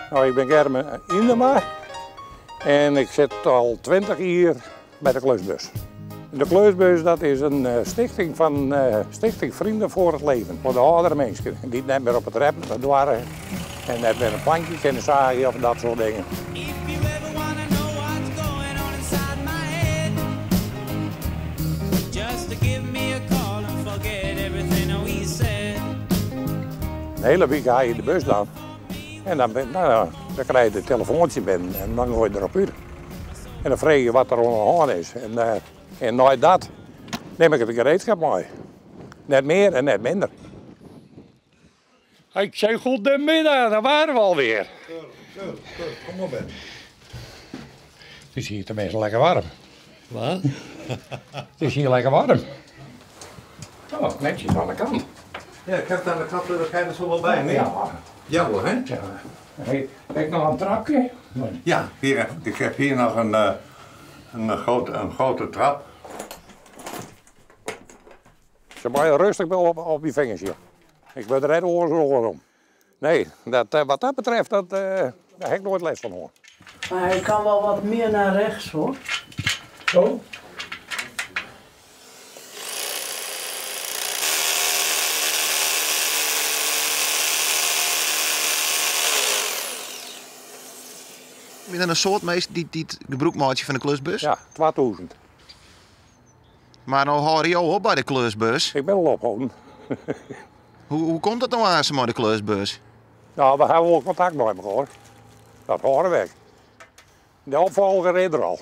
Nou, ik ben Gerben Indema en ik zit al 20 jaar bij de Klusbus. De Klusbus dat is een stichting van Stichting Vrienden voor het Leven. Voor de oudere mensen die net meer op het reppen waren en net meer een plankje kunnen zagen of dat soort dingen. De hele week ga je de bus dan. En dan krijg je een telefoontje binnen en dan gooi je erop uit. En dan vraag je wat er onderhand is. En na dat neem ik het gereedschap mee. Net meer en net minder. Ik zei goedemiddag, daar waren we alweer. Kom maar binnen. Het is hier tenminste lekker warm. Wat? Het is hier lekker warm. Oh, netjes aan de kant. Ja, ik heb het aan de kant, daar ga je er zo wel bij, nee? Ja. Ja hoor, hè? Ja. Heb ik nog een trapje? Nee. Ja, ik heb hier nog een grote trap. Ze maar rustig op je vingers hier. Ik ben er net oorzaak om. Nee, wat dat betreft, daar heb ik nooit les van hoor. Maar hij kan wel wat meer naar rechts hoor. Zo? Ben je een soort meest die het gebruikmaatje van de klusbus? Ja, 2000. Maar nou hoor je op bij de klusbus. Ik ben al opgehouden. Hoe komt dat nou aan ze met de klusbus? Nou, we hebben wel contact met elkaar. Dat horen we. De opvolger is er al.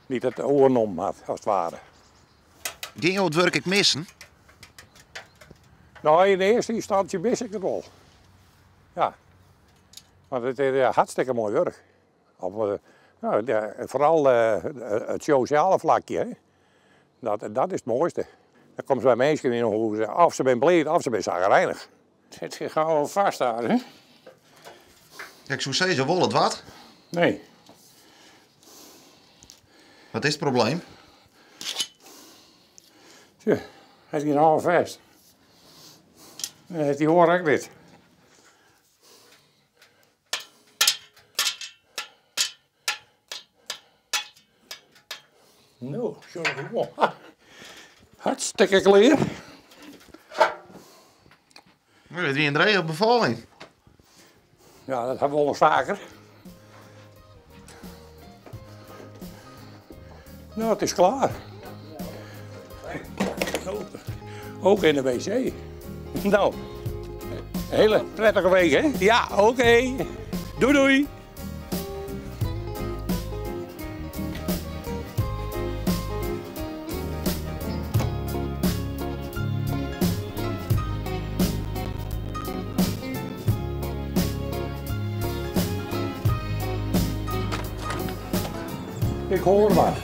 Niet het oornom had, als het ware. Ging je het werk ik missen? Nou, in de eerste instantie mis ik het wel. Ja. Want het is hartstikke mooi werk. Vooral het sociale vlakje. Hè. Dat is het mooiste. Dan komen ze bij mensen in hun huis, of ze zijn blij of ze zijn zagrijnig. Het zit gewoon vast daar, hè? Kijk, zo zei ze wel het wat. Nee. Wat is het probleem? Tja, hij is hier half vast. Die hoor ik niet. Nou, zo. Hartstikke clear. Dat is weer een regen bevalling. Ja, dat hebben we wel eens vaker. Nou, het is klaar. Ook in de wc. Nou, een hele prettige week, hè? Ja, oké. Doei, doei. Ik hoor wat.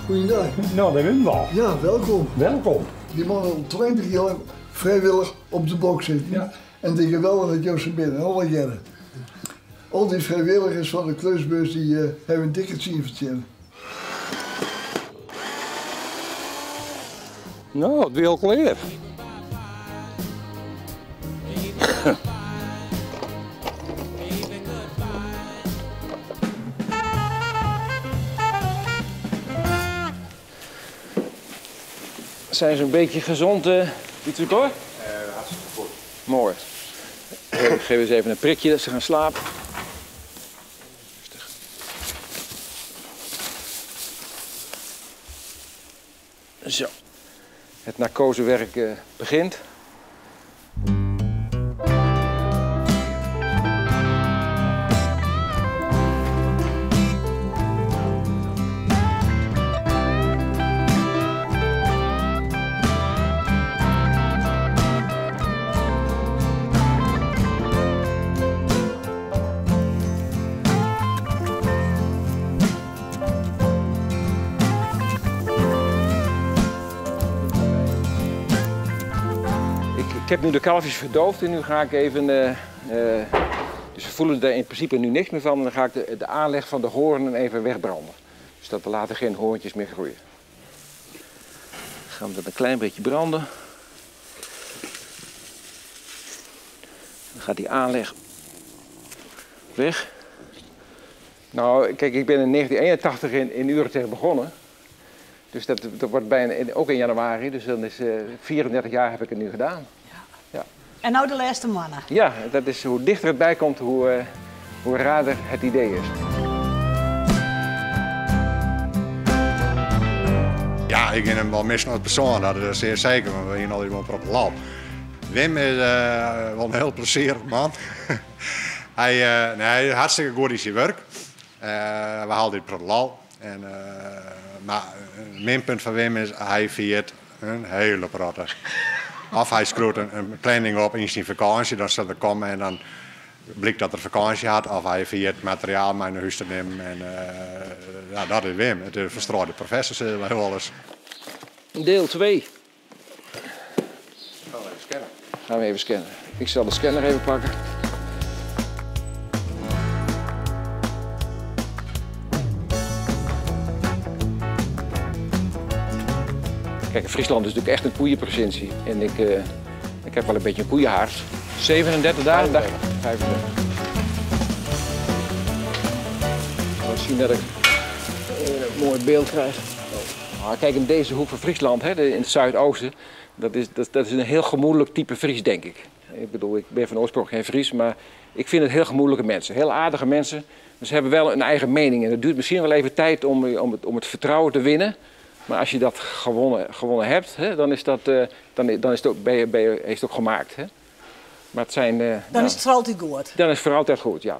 Goeiedag. Nou, dat wint wel. Ja, welkom. Welkom. Die man al 20 jaar vrijwillig op de bok zitten. Ja. En die geweldig dat Joost binnen, alle jaren. Al die vrijwilligers van de klusbus die hebben een dikke zien vertellen. Nou, het wil clear. Zijn ze een beetje gezond, Pieter hoor? Hartstikke goed. Mooi. Ik geef eens even een prikje dat ze gaan slapen. Rustig. Zo. Het narcosewerk begint. Ik heb nu de kalfjes verdoofd en nu ga ik even, dus we voelen er in principe nu niks meer van. En dan ga ik de aanleg van de hoornen even wegbranden. Dus dat we later geen hoorntjes meer groeien. Dan gaan we dat een klein beetje branden. Dan gaat die aanleg Weg. Nou, kijk, ik ben in 1981 in Utrecht begonnen. Dus dat wordt bijna ook in januari. Dus dan is 34 jaar heb ik het nu gedaan. Ja. En nou de laatste mannen. Ja, dat is hoe dichter het bij komt, hoe raarder het idee is. Ja, ik ben hem wel missen als persoon, dat is zeer zeker, maar we zijn altijd gewoon op de lap. Wim is wel een heel plezierig man. hij is hartstikke goed in zijn werk. We halen dit protocol. Maar het minpunt van Wim is, hij viert een hele protte. Of hij schroeit een planning op in zijn vakantie, dan zal er komen en dan blijkt dat er vakantie had. Of hij viert materiaal mee naar huis te nemen. En, ja, dat is Wim. Het is een verstrooide professor, heel alles. Deel 2. Gaan we even scannen. Ik zal de scanner even pakken. Kijk, Friesland is natuurlijk echt een koeienprovincie. En ik heb wel een beetje een koeienhart. 37 dagen? 35. We zien dat ik een mooi beeld krijg. Nou, kijk, in deze hoek van Friesland, hè, in het zuidoosten, dat is een heel gemoedelijk type Fries, denk ik. Ik bedoel, ik ben van oorsprong geen Fries, maar ik vind het heel gemoedelijke mensen. Heel aardige mensen. Dus ze hebben wel een eigen mening. En het duurt misschien wel even tijd om het vertrouwen te winnen. Maar als je dat gewonnen hebt, hè, dan is het ook, heeft het ook gemaakt. Hè. Maar het zijn, dan is het voor altijd goed. Dan is het voor altijd goed, ja.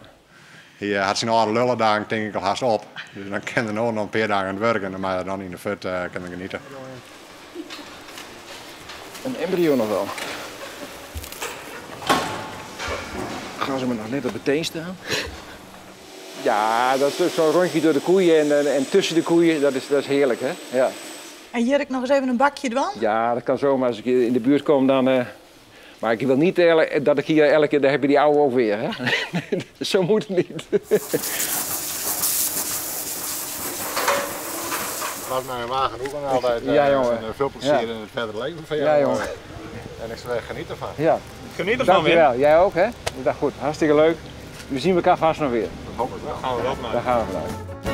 Hij had zijn oude lullendagen denk ik al haast op. Dus dan kan hij nog een paar dagen aan het werk en dan dan in de fut kan ik genieten. Een embryo nog wel. Gaan ze me nog net op de teen staan? Ja, dat is zo'n rondje door de koeien en tussen de koeien, dat is heerlijk, hè? Ja. En Jurk nog eens even een bakje dwan? Ja, dat kan zomaar. Als ik in de buurt kom, dan... Maar ik wil niet dat ik hier elke keer... Daar heb je die oude ook weer, hè? Zo moet het niet. Laat mijn wagen ook altijd. Ja, jongen. En veel plezier in het verdere leven van jou. Ja, jongen. En ik zou geniet ervan. Ja. Geniet ervan, Wim. Dankjewel. Jij ook, hè? Dat goed. Hartstikke leuk. We zien elkaar vast nog weer. Dat hoop ik wel. Gaan we dat maken. Daar gaan we vanuit.